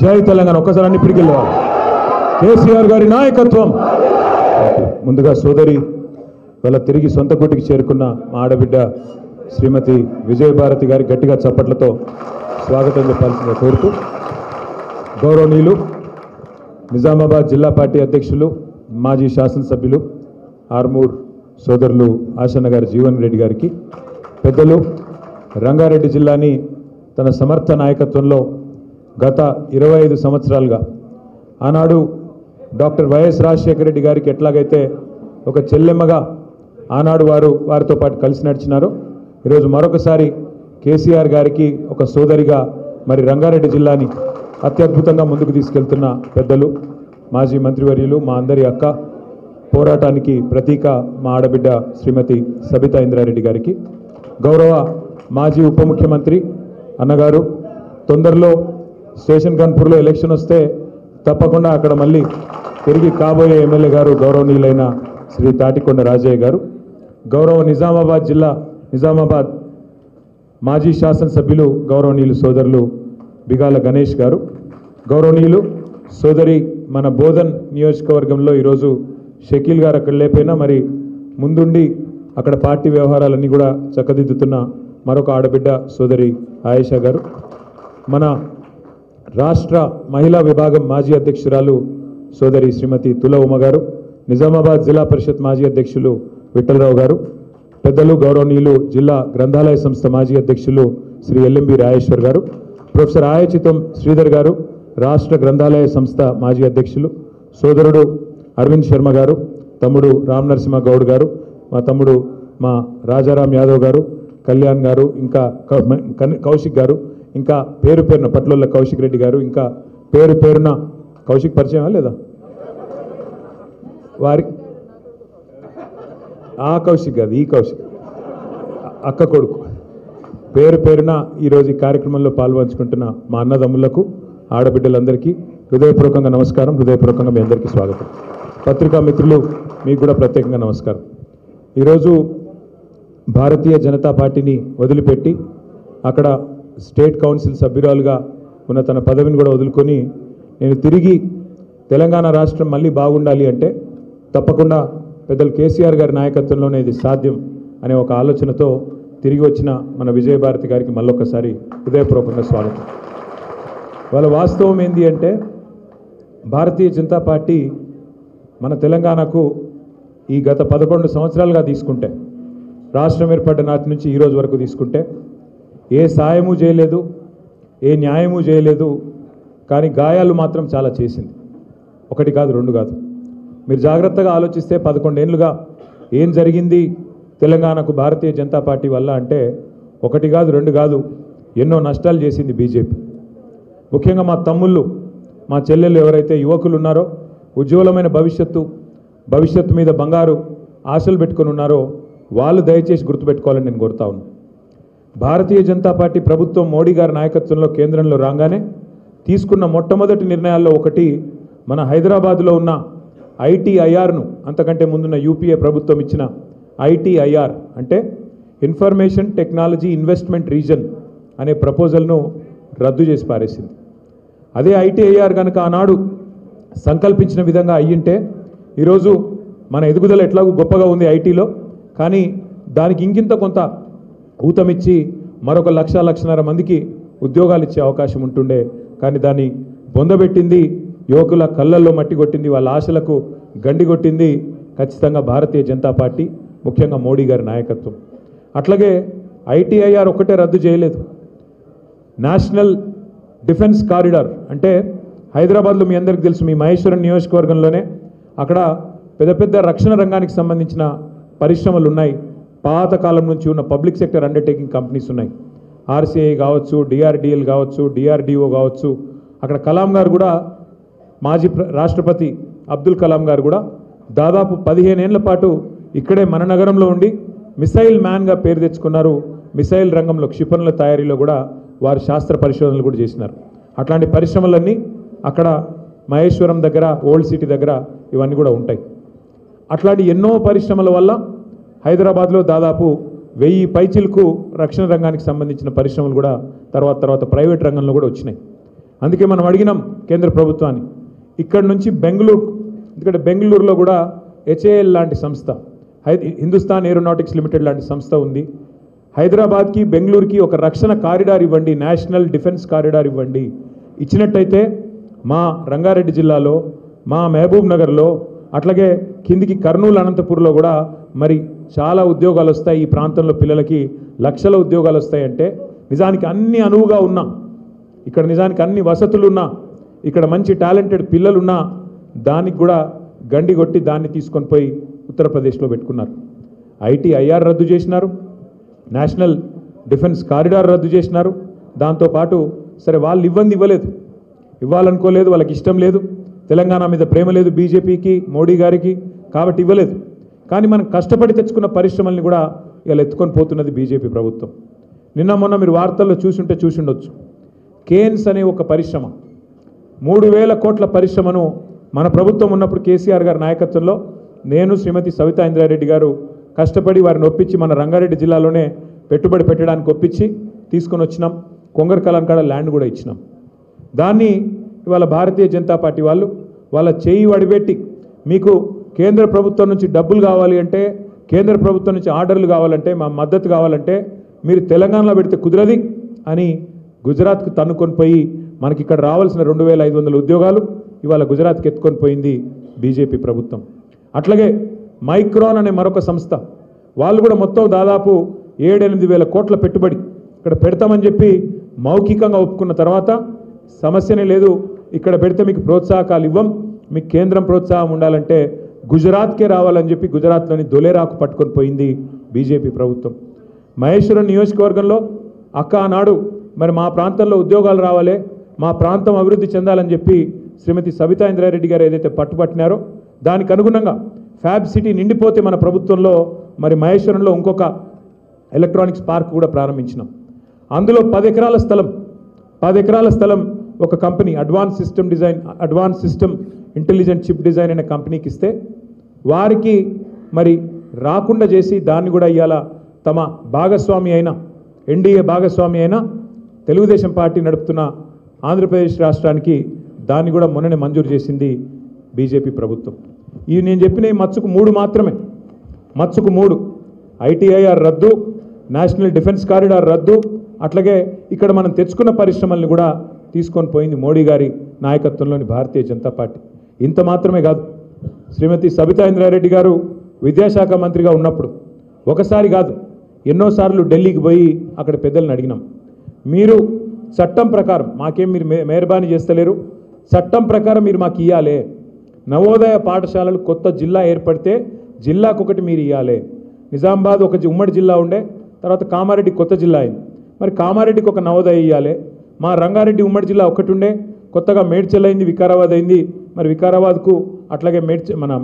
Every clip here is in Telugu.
జై తెలంగాణ. ఒక్కసారి అన్ని పిడికిలు కేసీఆర్ గారి నాయకత్వం. ముందుగా సోదరి వాళ్ళ తిరిగి సొంత గుటికి చేరుకున్న మా ఆడబిడ్డ శ్రీమతి విజయభారతి గారి గట్టిగా చప్పట్లతో స్వాగతం చెప్పాల్సిందిగా కోరుతూ, గౌరవనీయులు నిజామాబాద్ జిల్లా పార్టీ అధ్యక్షులు మాజీ శాసనసభ్యులు ఆర్మూర్ సోదరులు ఆశన్న గారి జీవన్ రెడ్డి గారికి, పెద్దలు రంగారెడ్డి జిల్లాని తన సమర్థ నాయకత్వంలో గత 25 సంవత్సరాలుగా ఆనాడు డాక్టర్ వైఎస్ రాజశేఖర రెడ్డి గారికి ఎట్లాగైతే ఒక చెల్లెమ్మగా ఆనాడు వారితో పాటు కలిసి నడిచినారో, ఈరోజు మరొకసారి కేసీఆర్ గారికి ఒక సోదరిగా మరి రంగారెడ్డి జిల్లాని అత్యద్భుతంగా ముందుకు తీసుకెళ్తున్న పెద్దలు మాజీ మంత్రివర్యులు మా అందరి అక్క, పోరాటానికి ప్రతీక మా ఆడబిడ్డ శ్రీమతి సబితా ఇంద్రారెడ్డి గారికి, గౌరవ మాజీ ఉప ముఖ్యమంత్రి అన్నగారు, తొందరలో స్టేషన్ గన్పూర్లో ఎలక్షన్ వస్తే తప్పకుండా అక్కడ మళ్ళీ తిరిగి కాబోయే ఎమ్మెల్యే గారు గౌరవనీయులైన శ్రీ తాటికొండ రాజయ్య గారు, గౌరవ నిజామాబాద్ మాజీ శాసనసభ్యులు గౌరవనీయులు సోదరులు బిగాల గణేష్ గారు, గౌరవనీయులు సోదరి మన బోధన్ నియోజకవర్గంలో ఈరోజు షకీల్ గారు అక్కడ లేకపోయినా మరి ముందుండి అక్కడ పార్టీ వ్యవహారాలన్నీ కూడా చక్కదిద్దుతున్న మరొక ఆడబిడ్డ సోదరి ఆయేషా గారు, మన రాష్ట్ర మహిళా విభాగం మాజీ అధ్యక్షురాలు సోదరి శ్రీమతి తుల ఉమ గారు, నిజామాబాద్ జిల్లా పరిషత్ మాజీ అధ్యక్షులు విఠలరావు గారు, పెద్దలు గౌరవనీయులు జిల్లా గ్రంథాలయ సంస్థ మాజీ అధ్యక్షులు శ్రీ ఎల్ఎంబి రాజేశ్వర్ గారు, ప్రొఫెసర్ ఆయచితం శ్రీధర్ గారు, రాష్ట్ర గ్రంథాలయ సంస్థ మాజీ అధ్యక్షులు, సోదరుడు అరవింద్ శర్మ గారు, తమ్ముడు రామ్ నరసింహ గౌడ్ గారు, మా తమ్ముడు మా రాజారాం యాదవ్ గారు, కళ్యాణ్ గారు, ఇంకా కౌశిక్ గారు, ఇంకా పేరు పేరున పట్లోళ్ళ కౌశిక్ రెడ్డి గారు, ఇంకా పేరు పేరున కౌశిక్ పరిచయమా లేదా వారి ఆ కౌశిక్ కాదు ఈ కౌశిక్ అక్క కొడుకు, పేరు పేరున ఈరోజు ఈ కార్యక్రమంలో పాల్పంచుకుంటున్న మా అన్నదమ్ములకు ఆడబిడ్డలందరికీ హృదయపూర్వకంగా నమస్కారం, హృదయపూర్వకంగా మీ అందరికీ స్వాగతం. పత్రికా మిత్రులు మీకు కూడా ప్రత్యేకంగా నమస్కారం. ఈరోజు భారతీయ జనతా పార్టీని వదిలిపెట్టి అక్కడ స్టేట్ కౌన్సిల్ సభ్యురాలుగా ఉన్న తన పదవిని కూడా వదులుకొని నేను తిరిగి తెలంగాణ రాష్ట్రం మళ్ళీ బాగుండాలి అంటే తప్పకుండా పెద్దలు కేసీఆర్ గారి నాయకత్వంలోనే ఇది సాధ్యం అనే ఒక ఆలోచనతో తిరిగి వచ్చిన మన విజయభారతి గారికి మళ్ళొక్కసారి హృదయపూర్వకంగా స్వాగతం. వాళ్ళ వాస్తవం ఏంటి అంటే భారతీయ జనతా పార్టీ మన తెలంగాణకు ఈ గత 11 సంవత్సరాలుగా తీసుకుంటే, రాష్ట్రం ఏర్పడ్డ నాటి నుంచి ఈరోజు వరకు తీసుకుంటే ఏ సాయము చేయలేదు, ఏ న్యాయము చేయలేదు, కానీ గాయాలు మాత్రం చాలా చేసింది. ఒకటి కాదు, రెండు కాదు. మీరు జాగ్రత్తగా ఆలోచిస్తే 11 ఏళ్ళుగా ఏం జరిగింది తెలంగాణకు భారతీయ జనతా పార్టీ వల్ల అంటే ఒకటి కాదు, రెండు కాదు, ఎన్నో నష్టాలు చేసింది బీజేపీ. ముఖ్యంగా మా తమ్ముళ్ళు, మా చెల్లెళ్ళు ఎవరైతే యువకులు ఉన్నారో, ఉజ్వలమైన భవిష్యత్తు మీద బంగారు ఆశలు పెట్టుకొని ఉన్నారో వాళ్ళు దయచేసి గుర్తుపెట్టుకోవాలని నేను కోరుతా ఉన్నాను. భారతీయ జనతా పార్టీ ప్రభుత్వం మోడీ గారి నాయకత్వంలో కేంద్రంలో రాగానే తీసుకున్న మొట్టమొదటి నిర్ణయాల్లో ఒకటి మన హైదరాబాద్లో ఉన్న ఐటీఐఆర్ను, అంతకంటే ముందున్న యూపీఏ ప్రభుత్వం ఇచ్చిన ఐటీఐఆర్ అంటే ఇన్ఫర్మేషన్ టెక్నాలజీ ఇన్వెస్ట్మెంట్ రీజన్ అనే ప్రపోజల్ను రద్దు చేసి పారేసింది. అదే ఐటీఐఆర్ కనుక ఆనాడు సంకల్పించిన విధంగా అయ్యింటే ఈరోజు మన ఎదుగుదల ఎట్లాగూ గొప్పగా ఉంది ఐటీలో, కానీ దానికి ఇంకింత కొంత ఊతమిచ్చి మరొక 1,00,000-1,50,000 మందికి ఉద్యోగాలు ఇచ్చే అవకాశం ఉంటుండే. కానీ దాన్ని బొందబెట్టింది, యువకుల కళ్ళల్లో మట్టి కొట్టింది, వాళ్ళ ఆశలకు గండి కొట్టింది ఖచ్చితంగా భారతీయ జనతా పార్టీ, ముఖ్యంగా మోడీ గారి నాయకత్వం. అట్లాగే ఐటీఐఆర్ ఒక్కటే రద్దు చేయలేదు, నేషనల్ డిఫెన్స్ కారిడార్ అంటే హైదరాబాద్లో మీ అందరికీ తెలుసు, మీ మహేశ్వరం నియోజకవర్గంలోనే అక్కడ పెద్ద పెద్ద రక్షణ రంగానికి సంబంధించిన పరిశ్రమలు ఉన్నాయి. పాత కాలం నుంచి ఉన్న పబ్లిక్ సెక్టర్ అండర్టేకింగ్ కంపెనీస్ ఉన్నాయి. ఆర్సీఐ కావచ్చు, డిఆర్డిఎల్ కావచ్చు, డిఆర్డిఓ కావచ్చు. అక్కడ కలాం గారు కూడా, మాజీ రాష్ట్రపతి అబ్దుల్ కలాం గారు కూడా దాదాపు 15 ఏళ్ల పాటు ఇక్కడే మన నగరంలో ఉండి మిసైల్ మ్యాన్గా పేరు తెచ్చుకున్నారు. మిసైల్ రంగంలో, క్షిపణుల తయారీలో కూడా వారు శాస్త్ర పరిశోధనలు కూడా చేసినారు. అట్లాంటి పరిశ్రమలన్నీ అక్కడ మహేశ్వరం దగ్గర, ఓల్డ్ సిటీ దగ్గర ఇవన్నీ కూడా ఉంటాయి. అట్లాంటి ఎన్నో పరిశ్రమల వల్ల హైదరాబాద్లో దాదాపు 1000 పైచిలకు రక్షణ రంగానికి సంబంధించిన పరిశ్రమలు కూడా తర్వాత ప్రైవేట్ రంగంలో కూడా వచ్చినాయి. అందుకే మనం అడిగినాం కేంద్ర ప్రభుత్వాన్ని ఇక్కడ నుంచి బెంగళూరు, ఎందుకంటే బెంగళూరులో కూడా హెచ్ఏఎల్ లాంటి సంస్థ, హిందుస్థాన్ ఏరోనాటిక్స్ లిమిటెడ్ లాంటి సంస్థ ఉంది. హైదరాబాద్కి బెంగళూరుకి ఒక రక్షణ కారిడార్ ఇవ్వండి, నేషనల్ డిఫెన్స్ కారిడార్ ఇవ్వండి. ఇచ్చినట్టయితే మా రంగారెడ్డి జిల్లాలో, మా మహబూబ్ నగర్లో, అట్లాగే కిందికి కర్నూలు అనంతపూర్లో కూడా మరి చాలా ఉద్యోగాలు వస్తాయి. ఈ ప్రాంతంలో పిల్లలకి లక్షల ఉద్యోగాలు వస్తాయంటే నిజానికి అన్ని అనువుగా ఉన్నా, ఇక్కడ నిజానికి అన్ని వసతులున్నా, ఇక్కడ మంచి టాలెంటెడ్ పిల్లలున్నా దానికి కూడా గండి కొట్టి దాన్ని తీసుకొని పోయి ఉత్తరప్రదేశ్లో పెట్టుకున్నారు. ఐఆర్ రద్దు చేసినారు, నేషనల్ డిఫెన్స్ కారిడార్ రద్దు చేసినారు. దాంతోపాటు సరే వాళ్ళు ఇవ్వలేదు, ఇవ్వాలనుకోలేదు, వాళ్ళకి ఇష్టం లేదు, తెలంగాణ మీద ప్రేమ లేదు బీజేపీకి, మోడీ గారికి, కాబట్టి ఇవ్వలేదు. కానీ మనం కష్టపడి తెచ్చుకున్న పరిశ్రమల్ని కూడా ఇలా ఎత్తుకొని పోతున్నది బీజేపీ ప్రభుత్వం. నిన్న మొన్న మీరు వార్తల్లో చూసుండొచ్చు. కేన్స్ అనే ఒక పరిశ్రమ, 3,000 కోట్ల పరిశ్రమను మన ప్రభుత్వం ఉన్నప్పుడు కేసీఆర్ గారి నాయకత్వంలో నేను, శ్రీమతి సవితా ఇంద్రారెడ్డి గారు కష్టపడి వారిని ఒప్పించి మన రంగారెడ్డి జిల్లాలోనే పెట్టుబడి పెట్టడానికి ఒప్పించి తీసుకొని వచ్చినాం. కొంగర్ కలాన్ కాడ ల్యాండ్ కూడా ఇచ్చినాం. దాన్ని ఇవాళ భారతీయ జనతా పార్టీ వాళ్ళు వాళ్ళ చేయి వడిపెట్టి మీకు కేంద్ర ప్రభుత్వం నుంచి డబ్బులు కావాలి అంటే, కేంద్ర ప్రభుత్వం నుంచి ఆర్డర్లు కావాలంటే, మా మద్దతు కావాలంటే మీరు తెలంగాణలో పెడితే కుదరది అని గుజరాత్కు తన్నుకొని పోయి మనకి ఇక్కడ రావాల్సిన 2,500 ఉద్యోగాలు ఇవాళ గుజరాత్కి ఎత్తుకొని పోయింది బీజేపీ ప్రభుత్వం. అట్లాగే మైక్రాన్ అనే మరొక సంస్థ, వాళ్ళు కూడా మొత్తం దాదాపు 7-8 వేల కోట్ల పెట్టుబడి ఇక్కడ పెడతామని చెప్పి మౌఖికంగా ఒప్పుకున్న తర్వాత సమస్యనే లేదు, ఇక్కడ పెడితే మీకు ప్రోత్సాహకాలు ఇవ్వం, మీకు కేంద్రం ప్రోత్సాహం ఉండాలంటే గుజరాత్కే రావాలని చెప్పి గుజరాత్లోని దొలేరాకు పట్టుకొని పోయింది బీజేపీ ప్రభుత్వం. మహేశ్వరం నియోజకవర్గంలో ఆనాడు మరి మా ప్రాంతంలో ఉద్యోగాలు రావాలి, మా ప్రాంతం అభివృద్ధి చెందాలని చెప్పి శ్రీమతి సవితా ఇంద్రారెడ్డి గారు ఏదైతే పట్టుబట్టినారో దానికి అనుగుణంగా ఫ్యాబ్ సిటీ నిండిపోతే మన ప్రభుత్వంలో మరి మహేశ్వరంలో ఇంకొక ఎలక్ట్రానిక్స్ పార్క్ కూడా ప్రారంభించినాం. అందులో 10 ఎకరాల స్థలం ఒక company advance system intelligent chip design అనే కంపెనీకి ఇస్తే వారికి మరి రాకుండా చేసి దాన్ని కూడా ఇవాళ తమ భాగస్వామి అయిన ఎన్డీఏ భాగస్వామి అయిన తెలుగుదేశం పార్టీ నడుపుతున్న ఆంధ్రప్రదేశ్ రాష్ట్రానికి దాన్ని కూడా మొన్ననే మంజూరు చేసింది బీజేపీ ప్రభుత్వం. ఇవి నేను చెప్పిన ఈ మచ్చుకు 3 మాత్రమే. మచ్చుకు 3: ఐటీఐఆర్ రద్దు, నేషనల్ డిఫెన్స్ కారిడార్ రద్దు, అట్లాగే ఇక్కడ మనం తెచ్చుకున్న పరిశ్రమల్ని కూడా తీసుకొని పోయింది మోడీ గారి నాయకత్వంలోని భారతీయ జనతా పార్టీ. ఇంత మాత్రమే కాదు, శ్రీమతి సబితా ఇంద్రారెడ్డి గారు విద్యాశాఖ మంత్రిగా ఉన్నప్పుడు ఒకసారి కాదు ఎన్నోసార్లు ఢిల్లీకి పోయి అక్కడ పెద్దలను అడిగినాం, మీరు చట్టం ప్రకారం మాకేం మీరు మెహర్బానీ చేస్తలేరు, చట్టం ప్రకారం మీరు మాకు ఇవ్వాలి, నవోదయ పాఠశాలలు కొత్త జిల్లా ఏర్పడితే జిల్లాకొకటి మీరు ఇవ్వాలి. నిజామాబాద్ ఒక ఉమ్మడి జిల్లా ఉండే, తర్వాత కామారెడ్డి కొత్త జిల్లా అయింది, మరి కామారెడ్డికి ఒక నవోదయ ఇవ్వాలి. మా రంగారెడ్డి ఉమ్మడి జిల్లా ఒకటి ఉండే, కొత్తగా మేడ్చల్ అయింది, వికారాబాద్ అయింది, మరి వికారాబాద్కు అట్లాగే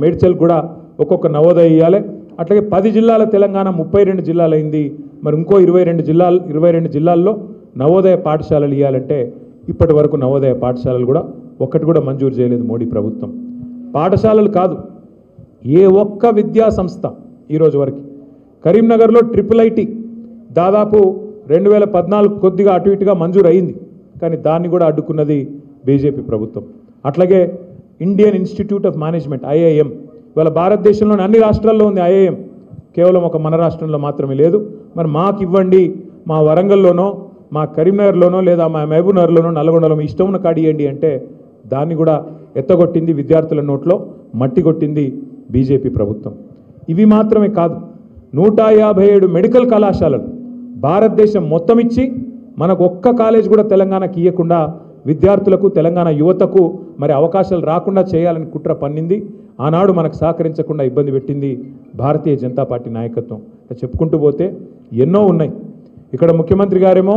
మేడ్చల్ కూడా ఒక్కొక్క నవోదయ ఇవ్వాలి. అట్లాగే 10 జిల్లాల తెలంగాణ 32 జిల్లాలు అయింది, మరి ఇంకో 22 జిల్లాల్లో నవోదయ పాఠశాలలు ఇవ్వాలంటే ఇప్పటి వరకు నవోదయ పాఠశాలలు కూడా ఒక్కటి కూడా మంజూరు చేయలేదు మోడీ ప్రభుత్వం. పాఠశాలలు కాదు, ఏ ఒక్క విద్యా సంస్థ ఈరోజు వరకు. కరీంనగర్లో IIIT దాదాపు 2014 కొద్దిగా అటు ఇటుగా మంజూరు అయింది, కానీ దాన్ని కూడా అడ్డుకున్నది బీజేపీ ప్రభుత్వం. అట్లాగే Indian institute of management IIM, ఇవాళ భారతదేశంలోని అన్ని రాష్ట్రాల్లో ఉంది IIM, కేవలం ఒక మన రాష్ట్రంలో మాత్రమే లేదు. మరి మాకు ఇవ్వండి, మా వరంగల్లోనో మా కరీంనగర్లోనో లేదా మా మహబూబ్నగర్లోనో నల్గొండలో మీ ఇష్టం ఉన్న కాడి ఇవ్వండి అంటే దాన్ని కూడా ఎత్తగొట్టింది, విద్యార్థుల నోట్లో మట్టి కొట్టింది బీజేపీ ప్రభుత్వం. ఇవి మాత్రమే కాదు, 157 మెడికల్ కళాశాలలు భారతదేశం మొత్తం ఇచ్చి మనకు ఒక్క కాలేజ్ కూడా తెలంగాణకి ఇవ్వకుండా విద్యార్థులకు, తెలంగాణ యువతకు మరి అవకాశాలు రాకుండా చేయాలని కుట్ర పన్నింది. ఆనాడు మనకు సహకరించకుండా ఇబ్బంది పెట్టింది భారతీయ జనతా పార్టీ నాయకత్వం. చెప్పుకుంటూ పోతే ఎన్నో ఉన్నాయి. ఇక్కడ ముఖ్యమంత్రి గారేమో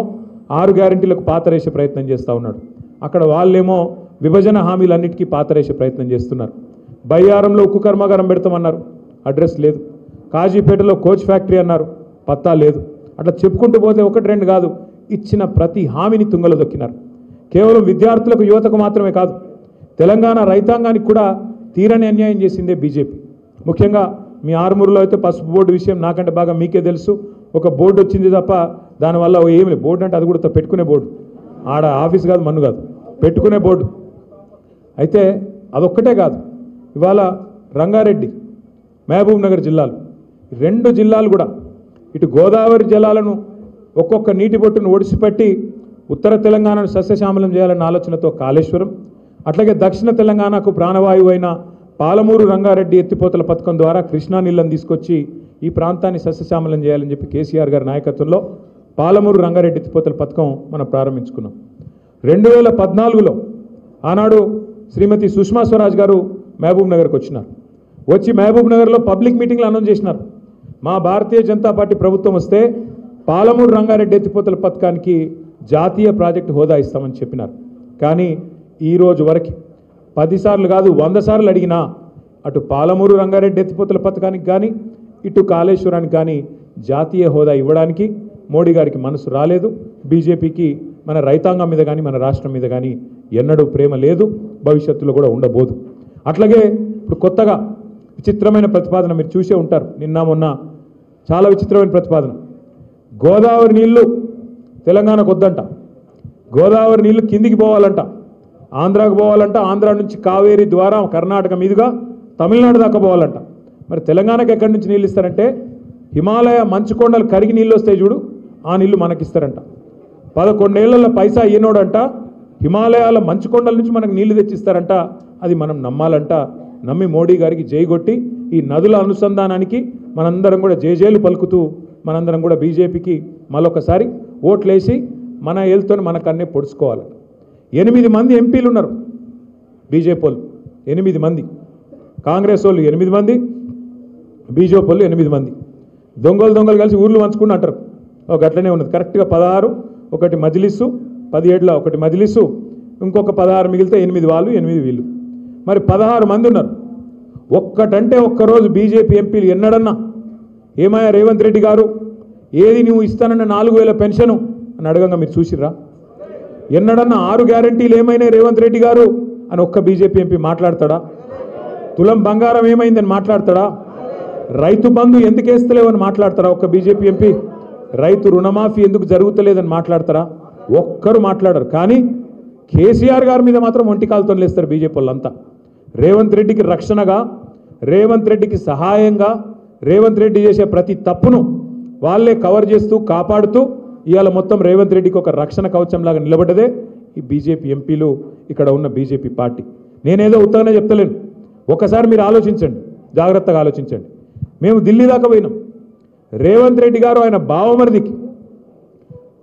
6 గ్యారెంటీలకు పాతరేసే ప్రయత్నం చేస్తూ ఉన్నాడు, అక్కడ వాళ్ళేమో విభజన హామీలన్నిటికీ పాతరేసే ప్రయత్నం చేస్తున్నారు. బయ్యారంలో ఉక్కు కర్మాగారం పెడతామన్నారు, అడ్రస్ లేదు. కాజీపేటలో కోచ్ ఫ్యాక్టరీ అన్నారు, పత్తా లేదు. అట్లా చెప్పుకుంటూ పోతే 1-2 కాదు, ఇచ్చిన ప్రతి హామీని తుంగలో దొక్కినారు. కేవలం విద్యార్థులకు, యువతకు మాత్రమే కాదు, తెలంగాణ రైతాంగానికి కూడా తీరని అన్యాయం చేసిందే బీజేపీ. ముఖ్యంగా మీ ఆర్మూరులో అయితే పసుపు బోర్డు విషయం నాకంటే బాగా మీకే తెలుసు. ఒక బోర్డు వచ్చింది తప్ప దానివల్ల ఏమి లేదు. బోర్డు అంటే అది కూడా పెట్టుకునే బోర్డు, ఆడ ఆఫీస్ కాదు, మన్ను కాదు, పెట్టుకునే బోర్డు. అయితే అదొక్కటే కాదు, ఇవాళ రంగారెడ్డి, మహబూబ్ నగర్ జిల్లాలు, 2 జిల్లాలు కూడా ఇటు గోదావరి జలాలను ఒక్కొక్క నీటి బొట్టును ఒడిసిపెట్టి ఉత్తర తెలంగాణను సస్యశ్యామలం చేయాలన్న ఆలోచనతో కాళేశ్వరం, అట్లాగే దక్షిణ తెలంగాణకు ప్రాణవాయువు అయిన పాలమూరు రంగారెడ్డి ఎత్తిపోతల పథకం ద్వారా కృష్ణా నీళ్ళను తీసుకొచ్చి ఈ ప్రాంతాన్ని సస్యశ్యామలం చేయాలని చెప్పి కేసీఆర్ గారి నాయకత్వంలో పాలమూరు రంగారెడ్డి ఎత్తిపోతల పథకం మనం ప్రారంభించుకున్నాం. 2014లో ఆనాడు శ్రీమతి సుష్మా స్వరాజ్ గారు మహబూబ్ నగర్కి వచ్చినారు. వచ్చి మహబూబ్ నగర్లో పబ్లిక్ మీటింగ్లో అనౌన్స్ చేసినారు, మా భారతీయ జనతా పార్టీ ప్రభుత్వం వస్తే పాలమూరు రంగారెడ్డి ఎత్తిపోతల పథకానికి జాతీయ ప్రాజెక్టు హోదా ఇస్తామని చెప్పినారు. కానీ ఈరోజు వరకు 10 సార్లు కాదు 100 సార్లు అడిగినా అటు పాలమూరు రంగారెడ్డి ఎత్తిపోతల పథకానికి కానీ ఇటు కాళేశ్వరానికి కానీ జాతీయ హోదా ఇవ్వడానికి మోడీ గారికి మనసు రాలేదు. బీజేపీకి మన రైతాంగం మీద కానీ మన రాష్ట్రం మీద కానీ ఎన్నడూ ప్రేమ లేదు, భవిష్యత్తులో కూడా ఉండబోదు. అట్లాగే ఇప్పుడు కొత్తగా విచిత్రమైన ప్రతిపాదన మీరు చూసే ఉంటారు, నిన్న మొన్న చాలా విచిత్రమైన ప్రతిపాదన. గోదావరి నీళ్లు తెలంగాణకు వద్దంట, గోదావరి నీళ్లు కిందికి పోవాలంట, ఆంధ్రాకు పోవాలంట, ఆంధ్ర నుంచి కావేరీ ద్వారా కర్ణాటక మీదుగా తమిళనాడు దాకా పోవాలంట. మరి తెలంగాణకు ఎక్కడి నుంచి నీళ్ళు ఇస్తారంటే హిమాలయ మంచు కొండలు కరిగి నీళ్ళు వస్తాయి చూడు, ఆ నీళ్లు మనకిస్తారంట. 11 ఏళ్లలో పైసా ఈనోడంట హిమాలయాల మంచు కొండల నుంచి మనకు నీళ్లు తెచ్చిస్తారంట. అది మనం నమ్మాలంట. నమ్మి మోడీ గారికి జై కొట్టి ఈ నదుల అనుసంధానానికి మనందరం కూడా జేజేలు పలుకుతూ మనందరం కూడా బీజేపీకి మరొకసారి ఓట్లేసి మన ఏళ్ళతో మనకన్నే పొడుచుకోవాలి. 8 మంది ఎంపీలు ఉన్నారు బీజేపీ వాళ్ళు, 8 మంది, కాంగ్రెస్ వాళ్ళు 8 మంది, బీజేపీ వాళ్ళు 8 మంది. దొంగలు కలిసి ఊర్లు పంచుకుని అంటారు. ఒక అట్లనే ఉన్నది కరెక్ట్గా 16, ఒకటి మజ్లిస్సు, 17లో ఒకటి మజ్లిస్సు, ఇంకొక 16 మిగిలితే 8 వాళ్ళు 8 వీళ్ళు. మరి 16 మంది ఉన్నారు. ఒక్కటంటే ఒక్కరోజు బీజేపీ ఎంపీలు ఎన్నడన్నా ఏమయ్యా రేవంత్ రెడ్డి గారు ఏది నువ్వు ఇస్తానన్న 4000 పెన్షను అని అడగంగా మీరు చూసిర్రా? ఎన్నడన్నా 6 గ్యారంటీలు ఏమైనా రేవంత్ రెడ్డి గారు అని ఒక్క బీజేపీ ఎంపీ మాట్లాడతాడా? తులం బంగారం ఏమైందని మాట్లాడతాడా? రైతు బంధు ఎందుకు వేస్తలేవని మాట్లాడతారా ఒక్క బీజేపీ ఎంపీ? రైతు రుణమాఫీ ఎందుకు జరుగుతలేదని మాట్లాడతారా? ఒక్కరు మాట్లాడరు. కానీ కేసీఆర్ గారి మీద మాత్రం ఒంటికాలతో లేస్తారు బీజేపీ వాళ్ళంతా. రేవంత్ రెడ్డికి రక్షణగా, రేవంత్ రెడ్డికి సహాయంగా, రేవంత్ రెడ్డి చేసే ప్రతి తప్పును వాళ్ళే కవర్ చేస్తూ కాపాడుతూ ఇవాళ మొత్తం రేవంత్ రెడ్డికి ఒక రక్షణ కవచంలాగా నిలబడ్డదే ఈ బీజేపీ ఎంపీలు, ఇక్కడ ఉన్న బీజేపీ పార్టీ. నేనేదో ఉత్తగానే చెప్తలేను, ఒకసారి మీరు ఆలోచించండి, జాగ్రత్తగా ఆలోచించండి. మేము ఢిల్లీ దాకా పోయినాం. రేవంత్ రెడ్డి గారు ఆయన బావమరిదికి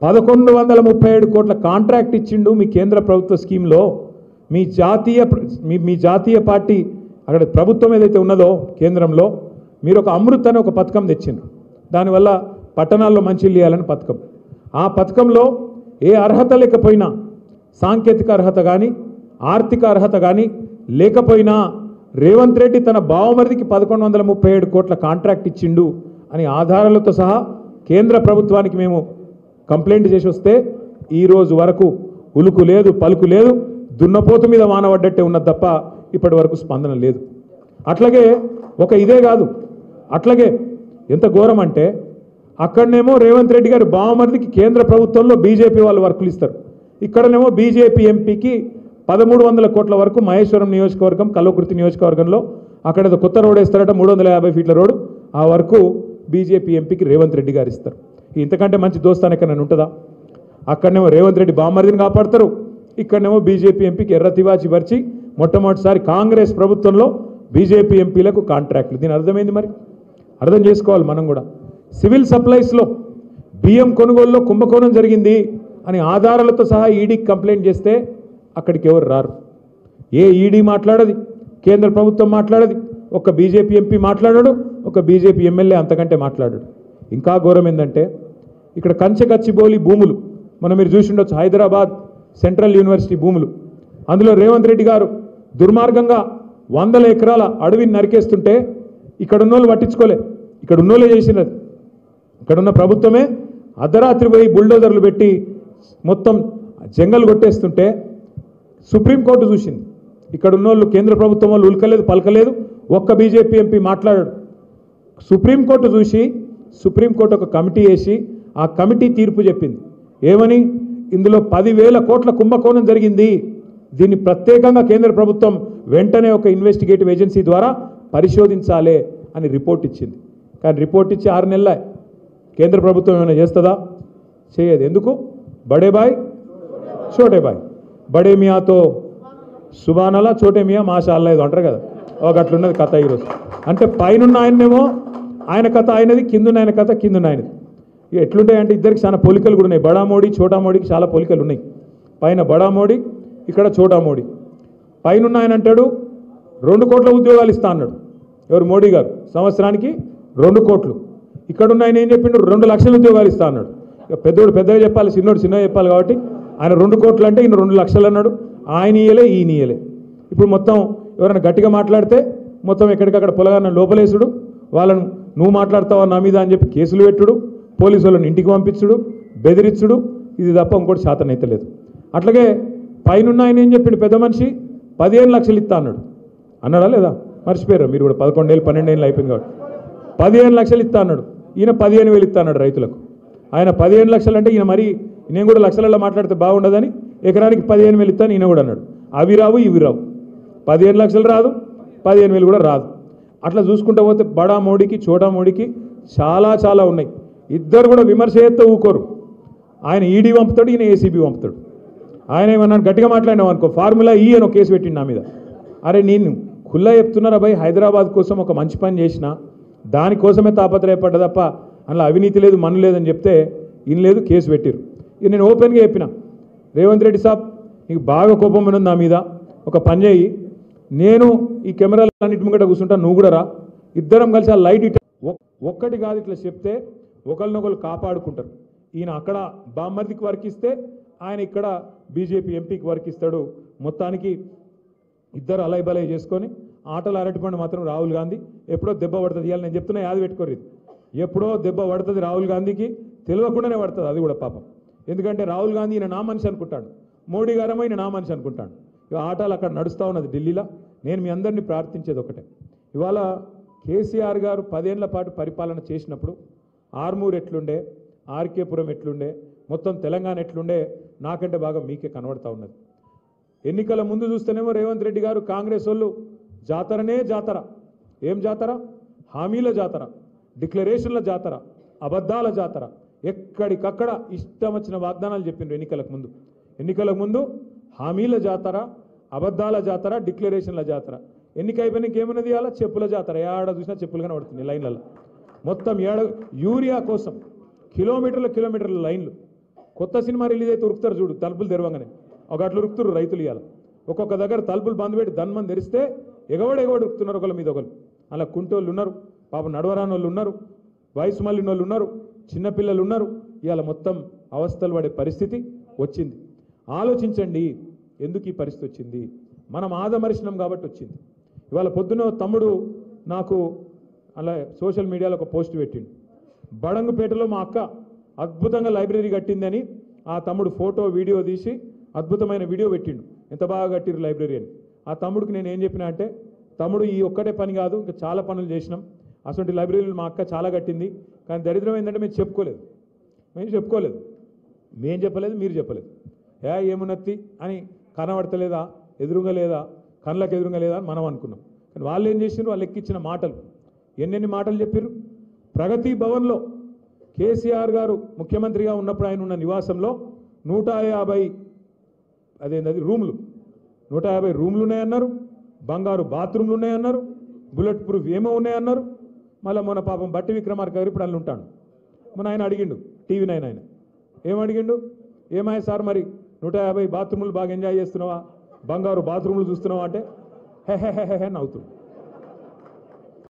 1137 కోట్ల కాంట్రాక్ట్ ఇచ్చిండు మీ కేంద్ర ప్రభుత్వ స్కీమ్లో. మీ జాతీయ పార్టీ అక్కడ ప్రభుత్వం ఏదైతే ఉన్నదో కేంద్రంలో మీరు ఒక అమృత్ అనే ఒక పథకం తెచ్చిండ్రు. దానివల్ల పట్టణాల్లో మంచినీళ్ళు ఇవ్వాలని పథకం. ఆ పథకంలో ఏ అర్హత లేకపోయినా, సాంకేతిక అర్హత కానీ ఆర్థిక అర్హత కానీ లేకపోయినా రేవంత్ రెడ్డి తన బావమరిదికి 1137 కోట్ల కాంట్రాక్ట్ ఇచ్చిండు అని ఆధారాలతో సహా కేంద్ర ప్రభుత్వానికి మేము కంప్లైంట్ చేసి వస్తే ఈరోజు వరకు ఉలుకు లేదు, పలుకు లేదు, దున్నపోతు మీద వానబడ్డట్టే ఉన్నది తప్ప ఇప్పటి వరకు స్పందన లేదు. అట్లాగే ఒక ఇదే కాదు, అట్లాగే ఎంత ఘోరం అంటే అక్కడనేమో రేవంత్ రెడ్డి గారు బావమరిదికి కేంద్ర ప్రభుత్వంలో బీజేపీ వాళ్ళు వర్కులు ఇస్తారు. ఇక్కడనేమో బీజేపీ ఎంపీకి 1300 కోట్ల వరకు మహేశ్వరం నియోజకవర్గం, కల్వకుర్తి నియోజకవర్గంలో అక్కడ కొత్త రోడ్ వేస్తారట, 350 ఫీట్ల రోడ్డు. ఆ వరకు బీజేపీ ఎంపీకి రేవంత్ రెడ్డి గారు ఇస్తారు. ఇంతకంటే మంచి దోస్తాను ఎక్కడైనా ఉంటుందా? అక్కడనేమో రేవంత్ రెడ్డి బావమరిదిని కాపాడతారు, ఇక్కడనేమో బీజేపీ ఎంపీకి ఎర్ర తివాచి పరిచి మొట్టమొదటిసారి కాంగ్రెస్ ప్రభుత్వంలో బీజేపీ ఎంపీలకు కాంట్రాక్ట్లు. దీని అర్థమైంది. మరి అర్థం చేసుకోవాలి మనం కూడా. సివిల్ సప్లైస్లో బియ్యం కొనుగోలులో కుంభకోణం జరిగింది అని ఆధారాలతో సహా ఈడీకి కంప్లైంట్ చేస్తే అక్కడికి ఎవరు రారు. ఏ ఈడీ మాట్లాడది, కేంద్ర ప్రభుత్వం మాట్లాడది, ఒక బీజేపీ ఎంపీ మాట్లాడాడు, ఒక బీజేపీ ఎమ్మెల్యే అంతకంటే మాట్లాడాడు. ఇంకా ఘోరం ఏంటంటే ఇక్కడ కంచెకచ్చిబౌలి భూములు మీరు చూసి ఉండొచ్చు, హైదరాబాద్ సెంట్రల్ యూనివర్సిటీ భూములు. అందులో రేవంత్ రెడ్డి గారు దుర్మార్గంగా 100 ఎకరాల అడవిని నరికేస్తుంటే ఇక్కడ ఉన్నోళ్ళు పట్టించుకోలే, ఇక్కడ ఉన్నోళ్ళే చేసినది. ఇక్కడున్న ప్రభుత్వమే అర్ధరాత్రి పోయి బుల్డోజర్లు పెట్టి మొత్తం జంగల్ కొట్టేస్తుంటే సుప్రీంకోర్టు చూసింది. ఇక్కడ ఉన్నోళ్ళు కేంద్ర ప్రభుత్వం వాళ్ళు ఉల్కలేదు, పలకలేదు, ఒక్క బీజేపీ ఎంపీ మాట్లాడాడు. సుప్రీంకోర్టు చూసి సుప్రీంకోర్టు ఒక కమిటీ వేసి ఆ కమిటీ తీర్పు చెప్పింది. ఏమని? ఇందులో 10,000 కోట్ల కుంభకోణం జరిగింది, దీన్ని ప్రత్యేకంగా కేంద్ర ప్రభుత్వం వెంటనే ఒక ఇన్వెస్టిగేటివ్ ఏజెన్సీ ద్వారా పరిశోధించాలి అని రిపోర్ట్ ఇచ్చింది. కానీ రిపోర్ట్ ఇచ్చి 6 నెలలే. కేంద్ర ప్రభుత్వం ఏమైనా చేస్తుందా? చేయదు. ఎందుకు? బడే బాయ్ చోటే బాయ్, బడే మియాతో సుబానలా చోటే మియా మాషాల్లా ఏదో అంటారు కదా, ఒక అట్లున్నది కథ ఈరోజు. అంటే పైనున్న ఆయనేమో ఆయన కథ ఆయనది, కిందున్న ఆయన కథ కిందున్న ఆయనది. ఇక ఎట్లుంటాయంటే ఇద్దరికి చాలా పోలికలు కూడా ఉన్నాయి. బడా మోడీ చోటా మోడీకి చాలా పోలికలు ఉన్నాయి. పైన బడా మోడీ, ఇక్కడ చోటా మోడీ. పైనున్న ఆయన అంటాడు 2 కోట్ల ఉద్యోగాలు ఇస్తా అన్నాడు. ఎవరు? మోడీ గారు. సంవత్సరానికి 2 కోట్లు. ఇక్కడున్న ఆయన ఏం చెప్పిండు? 2 లక్షల ఉద్యోగాలు ఇస్తా అన్నాడు. ఇక పెద్దోడు పెద్దగా చెప్పాలి, చిన్నోడు చిన్నగా చెప్పాలి. కాబట్టి ఆయన 2 కోట్లు అంటే ఈయన 2 లక్షలు అన్నాడు. ఆయన ఇయ్యలే, ఈయన ఇయ్యలే. ఇప్పుడు మొత్తం ఎవరైనా గట్టిగా మాట్లాడితే మొత్తం ఎక్కడికక్కడ పొలగాన్న లోపలేసుడు, వాళ్ళను నువ్వు మాట్లాడతావా నా మీద అని చెప్పి కేసులు పెట్టుడు, పోలీసు వాళ్ళని ఇంటికి పంపించుడు, బెదిరించుడు, ఇది తప్ప ఇంకోటి శాతం లేదు. అట్లాగే పైనున్న ఆయన ఏం చెప్పిండు? పెద్ద మనిషి 15 లక్షలు ఇస్తా అన్నాడు. అన్నాడా లేదా? మర్చిపోయారు మీరు కూడా. 11 ఏళ్ళు 12 ఏళ్ళు అయిపోయింది కాబట్టి 15 లక్షలు ఇస్తా అన్నాడు. ఈయన 15,000 ఇస్తా అన్నాడు రైతులకు. ఆయన 15 లక్షలు అంటే ఈయన మరి నేను కూడా లక్షలలో మాట్లాడితే బాగుండదని ఎకరానికి 15,000 ఇస్తాను ఈయన కూడా అన్నాడు. అవి రావు ఇవి రావు. 15 లక్షలు రాదు, 15,000 కూడా రాదు. అట్లా చూసుకుంటూ పోతే బడా మోడీకి చోటా మోడీకి చాలా చాలా ఉన్నాయి. ఇద్దరు కూడా విమర్శ చేస్తే ఊకోరు. ఆయన ఈడీ పంపుతాడు, ఈయన ఏసీబీ పంపుతాడు. ఆయన ఏమన్నాడు? గట్టిగా మాట్లాడినావు అనుకో, ఫార్ములా ఈ అని ఒక కేసు పెట్టిండు నా మీద. అరే నేను ఖుల్లా చెప్తున్నారా భయ్, హైదరాబాద్ కోసం ఒక మంచి పని చేసిన దానికోసమే తాపత్రయపడ్డ తప్ప అందులో అవినీతి లేదు మన్ను లేదని చెప్తే ఇన్ లేదు, కేసు పెట్టిరు. ఇక నేను ఓపెన్గా చెప్పిన, రేవంత్ రెడ్డి సాబ్ నీకు బాగా కోపం ఉన్నది నా మీద, ఒక పని చేయి, నేను ఈ కెమెరాలన్నిటి ముంగట కూర్చుంటా, నువ్వు కూడా రా, ఇద్దరం కలిసి ఆ లైట్ ఇట్లా ఒక్కటి కాదు ఇట్లా చెప్తే ఒకరినొకరు కాపాడుకుంటారు. ఈయన అక్కడ బామ్మర్దికి వర్క్ ఇస్తే ఆయన ఇక్కడ బీజేపీ ఎంపీకి వర్క్ ఇస్తాడు. మొత్తానికి ఇద్దరు అలై బలై చేసుకొని ఆటలు అరటిపండు మాత్రం రాహుల్ గాంధీ ఎప్పుడో దెబ్బ పడుతుంది. ఇవాళ నేను చెప్తున్నా, యాద పెట్టుకోరు, ఇది ఎప్పుడో దెబ్బ పడుతుంది రాహుల్ గాంధీకి, తెలియకుండానే పడుతుంది అది కూడా పాపం. ఎందుకంటే రాహుల్ గాంధీ ఈయన నా మనిషి అనుకుంటాడు, మోడీ గారేమో ఈయన నా మనిషి అనుకుంటాడు. ఇక ఆటలు అక్కడ నడుస్తూ ఉన్నది ఢిల్లీలో. నేను మీ అందరినీ ప్రార్థించేది ఒకటే, ఇవాళ కేసీఆర్ గారు 10 ఏళ్ల పాటు పరిపాలన చేసినప్పుడు ఆర్మూర్ ఎట్లుండే, ఆర్కేపురం ఎట్లుండే, మొత్తం తెలంగాణ ఎట్లుండే నాకంటే బాగా మీకే కనబడతా ఉన్నది. ఎన్నికల ముందు చూస్తేనేమో రేవంత్ రెడ్డి గారు కాంగ్రెస్ వాళ్ళు జాతరనే జాతర. ఏం జాతర? హామీల జాతర, డిక్లరేషన్ల జాతర, అబద్ధాల జాతర. ఎక్కడికక్కడ ఇష్టం వచ్చిన వాగ్దానాలు చెప్పిండ్రు ఎన్నికలకు ముందు హామీల జాతర, అబద్ధాల జాతర, డిక్లరేషన్ల జాతర. ఎన్నిక అయిపోయినాక ఏమన్నది? అలా చెప్పుల జాతర. ఏడ చూసినా చెప్పులు కనబడుతుంది లైన్లలో. మొత్తం యూరియా కోసం కిలోమీటర్ల లైన్లు. కొత్త సినిమా రిలీజ్ అయితే ఉరుకుతారు చూడు, తలుపులు తెరవంగానే ఒక అట్లు ఉరుకుతారు రైతులు. ఇవాళ ఒక్కొక్క దగ్గర తలుపులు బంద్ పెట్టి ధన్మని తెరిస్తే ఎగవడు ఉరుకుతున్నారు ఒకళ్ళ మీద ఒకరు. అలా కుంటోళ్ళు ఉన్నారు, పాపం నడవరాని వాళ్ళు ఉన్నారు, వయసు మళ్ళిన వాళ్ళు ఉన్నారు, చిన్నపిల్లలు ఉన్నారు. ఇవాళ మొత్తం అవస్థలు పడే పరిస్థితి వచ్చింది. ఆలోచించండి, ఎందుకు ఈ పరిస్థితి వచ్చింది? మనం ఆదమరిచినాం కాబట్టి వచ్చింది. ఇవాళ పొద్దున తమ్ముడు నాకు అలా సోషల్ మీడియాలో ఒక పోస్ట్ పెట్టిండు. బడంగుపేటలో మా అక్క అద్భుతంగా లైబ్రరీ కట్టిందని ఆ తమ్ముడు ఫోటో వీడియో తీసి అద్భుతమైన వీడియో పెట్టిండు, ఎంత బాగా కట్టిరు లైబ్రరీ అని. ఆ తమ్ముడికి నేను ఏం చెప్పినా అంటే, తమ్ముడు ఈ ఒక్కటే పని కాదు, ఇంకా చాలా పనులు చేసినాం, అటువంటి లైబ్రరీలు మా అక్క చాలా కట్టింది. కానీ దరిద్రం ఏంటంటే మేము చెప్పుకోలేదు, మేము చెప్పలేదు, మీరు చెప్పలేదు. ఏమున్నత్తి అని కనబడతలేదా, ఎదురుగా లేదా, కళ్ళకు ఎదురుగా లేదా అని మనం అనుకున్నాం. కానీ వాళ్ళు ఏం చేసినారు? వాళ్ళు ఎక్కించిన మాటలు ఎన్నెన్ని మాటలు చెప్పారు. ప్రగతి భవన్లో కేసీఆర్ గారు ముఖ్యమంత్రిగా ఉన్నప్పుడు ఆయన ఉన్న నివాసంలో 150 రూమ్లు 150 రూమ్లు ఉన్నాయన్నారు, బంగారు బాత్రూమ్లు ఉన్నాయన్నారు, బుల్లెట్ ప్రూఫ్ ఏమో ఉన్నాయన్నారు. మళ్ళీ మొన్న పాపం బట్టి విక్రమార్క గారు ఇప్పుడు అల్లు ఉంటాడు. మన ఆయన అడిగిండు టీవీ9 ఆయన ఏమడిగిండు, ఏమాయ సార్ మరి 150 బాత్రూములు బాగా ఎంజాయ్ చేస్తున్నావా, బంగారు బాత్రూములు చూస్తున్నావా అంటే హే హే హే హే నవ్వుతుంది.